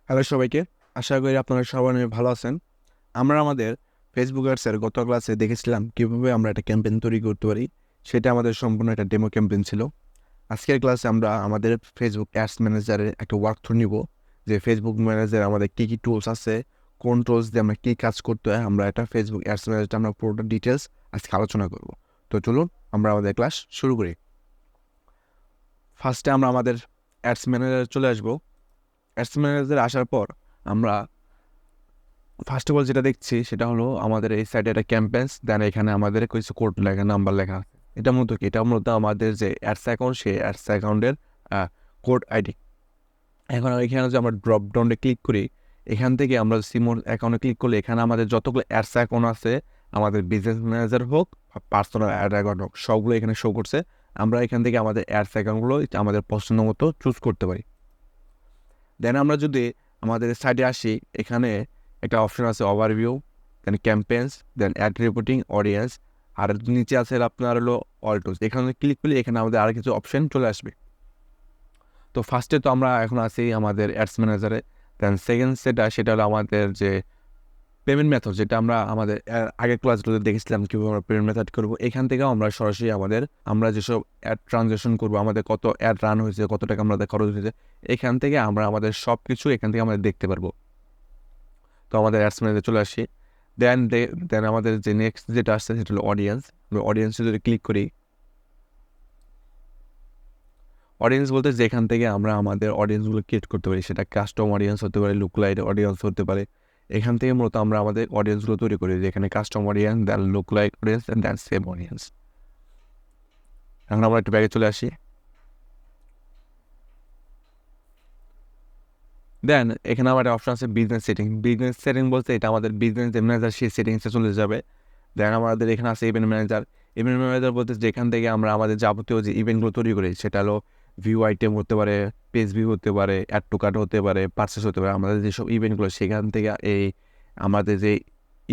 Hello সবাইকে, আশা করি আপনারা সবাই ভালো আছেন। আমরা আমাদের ফেসবুক অ্যাডসের গত ক্লাসে দেখেছিলাম কীভাবে আমরা একটা ক্যাম্পেইন তৈরি করতে পারি। সেটা আমাদের সম্পূর্ণ একটা ডেমো ক্যাম্পেইন ছিল। আজকের ক্লাসে আমরা আমাদের ফেসবুক অ্যাডস ম্যানেজারের একটা ওয়ার্ক থ্রু নিব, যে ফেসবুক ম্যানেজারে আমাদের কী কী টুলস আছে, কোন টুলস দিয়ে আমরা কী কাজ করতে হয়, আমরা একটা ফেসবুক অ্যাডস ম্যানেজারটা আমরা পুরোটা ডিটেলস আজকে আলোচনা করব। তো চলুন আমরা আমাদের ক্লাস শুরু করি। ফার্স্টে আমরা আমাদের অ্যাডস ম্যানেজারে চলে আসবো। অ্যাডস ম্যানেজারে আসার পর আমরা ফার্স্ট অফ অল যেটা দেখছি সেটা হলো আমাদের এই সাইডে একটা ক্যাম্পেন্স, দেন এখানে আমাদের কিছু কোড লেখা, নাম্বার লেখা আছে। এটা মূলত কি? এটা মূলত আমাদের যে অ্যাডস অ্যাকাউন্ট, সেই অ্যাডস অ্যাকাউন্টের কোড আইডি। এখন এখানে যদি আমরা ড্রপ ডাউনে ক্লিক করি, এখান থেকে আমরা সিমোর অ্যাকাউন্টে ক্লিক করলে এখানে আমাদের যতগুলো অ্যাডস অ্যাকাউন্ট আছে, আমাদের বিজনেস ম্যানেজার হোক, পার্সোনাল অ্যাড অ্যাকাউন্ট হোক, সবগুলো এখানে শো করছে। আমরা এখান থেকে আমাদের অ্যাডস অ্যাকাউন্টগুলো আমাদের পছন্দ মতো চুজ করতে পারি। দেন আমরা যদি আমাদের সাইডে আসি, এখানে একটা অপশন আছে ওভারভিউ, দেন ক্যাম্পেন্স, দেন অ্যাড রিপোর্টিং, অডিয়েন্স, আর নিচে আছে আপনার হলো অল টুলস। এখানে ক্লিক করলে এখানে আমাদের আর কিছু অপশন চলে আসবে। তো ফার্স্টে তো আমরা এখন আছি আমাদের অ্যাডস ম্যানেজারে। দেন সেকেন্ড সেটা হলো আমাদের যে পেমেন্ট মেথড, যেটা আমরা আমাদের আগের ক্লাসগুলোতে দেখেছিলাম কীভাবে আমরা পেমেন্ট মেথড করবো। এখান থেকেও আমরা সরাসরি আমরা যেসব অ্যাড ট্রানজ্যাকশন করবো, আমাদের কত অ্যাড রান হয়েছে, কত টাকা আমাদের খরচ হয়েছে, এখান থেকে আমরা আমাদের সব কিছু এখান থেকে আমরা দেখতে পারবো। তো আমাদের অ্যাডস ম্যানেজারে চলে আসি। দেন দেন আমাদের যে নেক্সট যেটা আসছে সেটা হলো অডিয়েন্স। অডিয়েন্সে যদি ক্লিক করি, অডিয়েন্স বলতে যেখান থেকে আমরা আমাদের অডিয়েন্সগুলো ক্রিয়েট করতে পারি, সেটা কাস্টম অডিয়েন্স হতে পারে, লুকলাইট অডিয়েন্স হতে পারে। এখান থেকে মূলত আমরা আমাদের অডিয়েন্সগুলো তৈরি করি, যেখানে কাস্টম অডিয়েন্স, দেন লুকলাইট অডিয়েন্স, দেন সেম অডিয়েন্স। এখন আমরা একটু ব্যাগে চলে আসি। দেন এখানে আমার একটা অপশন আছে বিজনেস সেটিং। বিজনেস সেটিং বলতে এটা আমাদের বিজনেস ম্যানেজার, সেই সেটিংসে চলে যাবে। দেন আমাদের এখানে আছে ইভেন্ট ম্যানেজার। ইভেন্ট ম্যানেজার বলতে যেখান থেকে আমরা আমাদের যাবতীয় যে ইভেন্টগুলো তৈরি করি, সেটা হলো ভিউ আইটেম হতে পারে, পেজ ভিউ হতে পারে, অ্যাড টু কার্ট হতে পারে, পারচেস হতে পারে, আমাদের যেসব ইভেন্টগুলো সেখান থেকে আমাদের যে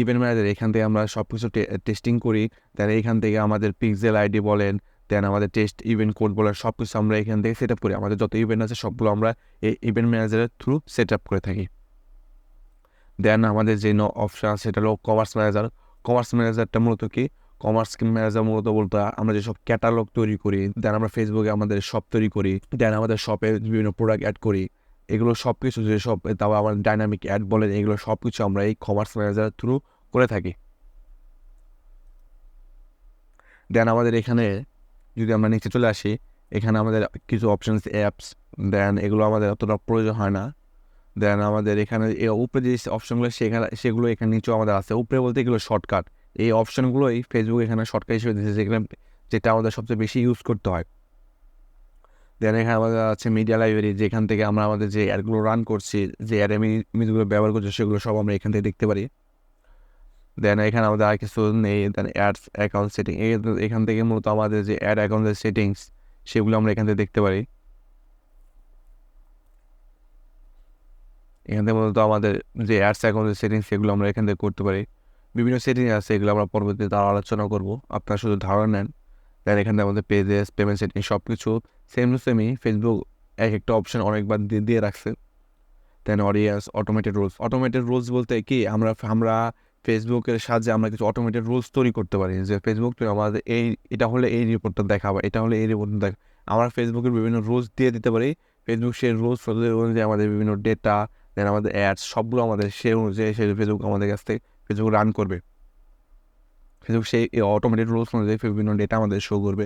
ইভেন্ট ম্যানেজার, এখান থেকে আমরা সব কিছু টেস্টিং করি। দেন এইখান থেকে আমাদের পিক্সেল আইডি বলেন, দেন আমাদের টেস্ট ইভেন্ট কোড বলেন, সব কিছু আমরা এখান থেকে সেট আপ করি। আমাদের যত ইভেন্ট আছে সবগুলো আমরা এই ইভেন্ট ম্যানেজারের থ্রু সেট আপ করে থাকি। দেন আমাদের যে অপশন আছে সেটা হলো কমার্স ম্যানেজার। কমার্স ম্যানেজারটা মূলত কি? কমার্স ম্যানেজার মূলত বলতে আমরা যেসব ক্যাটালগ তৈরি করি, দেন আমরা ফেসবুকে আমাদের শপ তৈরি করি, দেন আমাদের শপে বিভিন্ন প্রোডাক্ট অ্যাড করি, এগুলো সব কিছু যেসব, তাও আমার ডাইনামিক অ্যাড বলেন, এগুলো সব কিছু আমরা এই কমার্স ম্যানেজারের থ্রু করে থাকি। দেন আমাদের এখানে যদি আমরা নিচে চলে আসি, এখানে আমাদের কিছু অপশনস অ্যাপস, দেন এগুলো আমাদের অতটা প্রয়োজন হয় না। দেন আমাদের এখানে উপরে যে অপশনগুলো সেগুলো এখানে নিচেও আমাদের আছে। উপরে বলতে এগুলো শর্টকাট, এই অপশনগুলোই ফেসবুক এখানে শর্টকাট হিসেবে দিয়েছে, যেটা আমাদের সবচেয়ে বেশি ইউজ করতে হয়। দেন এখানে আমাদের আছে মিডিয়া লাইব্রেরি, যেখান থেকে আমরা আমাদের যে অ্যাডগুলো রান করছি, যে অ্যাড ইমেজগুলো ব্যবহার করছি, সেগুলো সব আমরা এখান থেকে দেখতে পারি। দেন এখানে আমাদের আর কিছু নেই। দেন অ্যাডস অ্যাকাউন্ট সেটিং, এখান থেকে মূলত আমাদের যে অ্যাড অ্যাকাউন্টের সেটিংস, সেগুলো আমরা এখান থেকে দেখতে পারি। এখান থেকে মূলত আমাদের যে অ্যাডস অ্যাকাউন্টের সেটিংস, সেগুলো আমরা এখান থেকে করতে পারি। বিভিন্ন সেটিং আছে, এগুলো আমরা পরবর্তীতে আরও আলোচনা করব, আপনারা শুধু ধারণা নেন। দেন এখান থেকে আমাদের পেজেস, পেমেন্ট সেটিং, সব কিছু সেমই। ফেসবুক এক একটা অপশন অনেকবার দিয়ে রাখছে। দেন অডিয়েন্স, অটোমেটেড রুলস বলতে কি? আমরা ফেসবুকের সাহায্যে আমরা কিছু অটোমেটেড রুলস তৈরি করতে পারি, যে ফেসবুক তুমি আমাদের এটা হলে এই রিপোর্টটা দেখাবা, এটা হলে এই রিপোর্টটা দেখা। আমরা ফেসবুকের বিভিন্ন রুলস দিয়ে দিতে পারি। ফেসবুক সেই রুলস অনুযায়ী আমাদের বিভিন্ন ডেটা, দেন আমাদের অ্যাডস, সবগুলো আমাদের সে অনুযায়ী ফেসবুক আমাদের কাছ থেকে ফেসবুক রান করবে। ফেসবুক সেই অটোমেটেড রুলস অনুযায়ী বিভিন্ন ডেটা আমাদের শো করবে।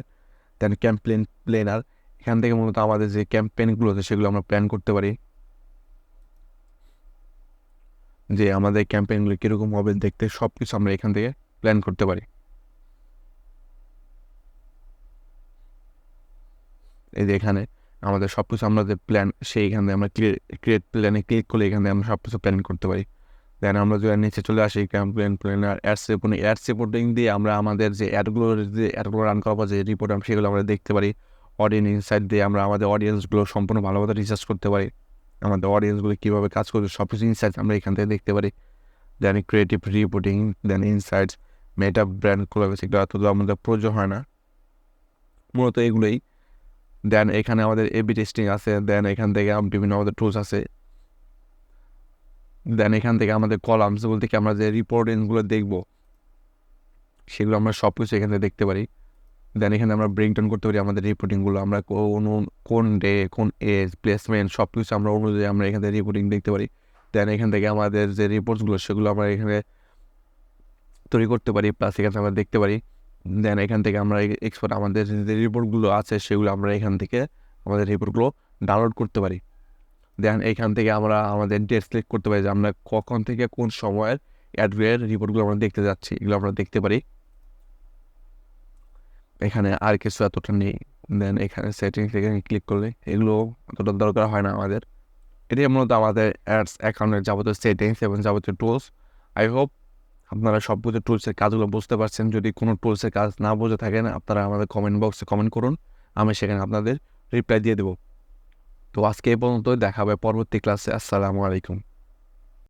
দেন ক্যাম্পেইন প্ল্যানার, এখান থেকে মূলত আমাদের যে ক্যাম্পেইনগুলো আছে সেগুলো আমরা প্ল্যান করতে পারি, যে আমাদের ক্যাম্পেইনগুলো কীরকম হবে দেখতে, সব কিছু আমরা এখান থেকে প্ল্যান করতে পারি। এই যে এখানে আমাদের সব কিছু আমরা যে প্ল্যান, সেইখান থেকে আমরা ক্রিয়েট প্ল্যানে ক্লিক করলে এখান থেকে আমরা সব কিছু প্ল্যান করতে পারি। দেন আমরা যদি নিচে চলে আসি, ক্যাম্পেইন প্ল্যানার, অ্যাডস রিপোর্টিং দিয়ে আমরা আমাদের যে অ্যাডগুলো রান করার পর যে রিপোর্ট, সেগুলো আমরা দেখতে পারি। অডিয়েন্স ইনসাইট দিয়ে আমরা আমাদের অডিয়েন্সগুলো সম্পূর্ণ ভালোভাবে রিসার্চ করতে পারি, আমাদের অডিয়েন্সগুলো কীভাবে কাজ করছে সব কিছু ইনসাইটস আমরা এখান থেকে দেখতে পারি। দেন ক্রিয়েটিভ রিপোর্টিং, দেন ইনসাইটস, মেটা ব্র্যান্ড কোলাবরেশন, এগুলো এত আমাদের প্রয়োজন হয় না, মূলত এগুলোই। দেন এখানে আমাদের এবি টেস্টিং আছে। দেন এখান থেকে বিভিন্ন আমাদের টুলস আছে, দেন এখান থেকে আমাদের কলামস বলতে কি আমরা যে রিপোর্টিংগুলো দেখবো সেগুলো আমরা সব কিছু এখান থেকে দেখতে পারি। দেন এখানে আমরা ব্রেক ডাউন করতে পারি আমাদের রিপোর্টিংগুলো, আমরা কোন ডে কোন এজ প্লেসমেন্ট সব কিছু আমরা অনুযায়ী আমরা এখান থেকে রিপোর্টিং দেখতে পারি। দেন এখান থেকে আমাদের যে রিপোর্টসগুলো সেগুলো আমরা এখানে তৈরি করতে পারি, প্লাস এখানে আমরা দেখতে পারি। দেন এখান থেকে আমরা এক্সপার্ট আমাদের যে রিপোর্টগুলো আছে সেগুলো আমরা এখান থেকে আমাদের রিপোর্টগুলো ডাউনলোড করতে পারি। দেন এখান থেকে আমরা আমাদের ডেট সিলেক্ট করতে পারি যে আমরা কখন থেকে কোন সময়ের অ্যাডের রিপোর্টগুলো আমরা দেখতে যাচ্ছি, এগুলো আমরা দেখতে পারি। এখানে আর কিছু এতটা নেই। দেন এখানে সেটিংস এখানে ক্লিক করলে এগুলো অতটা দরকার হয় না আমাদের। এটাই মূলত আমাদের অ্যাডস অ্যাকাউন্টের যাবতীয় সেটিংস এবং যাবতীয় টুলস। আই হোপ আপনারা সব কিছু টুলসের কাজগুলো বুঝতে পারছেন। যদি কোনো টুলসের কাজ না বুঝে থাকেন আপনারা আমাদের কমেন্ট বক্সে কমেন্ট করুন, আমি সেখানে আপনাদের রিপ্লাই দিয়ে দেবো। তো আজকে এই পর্যন্ত, দেখা হবে পরবর্তী ক্লাসে। আসসালামু আলাইকুম।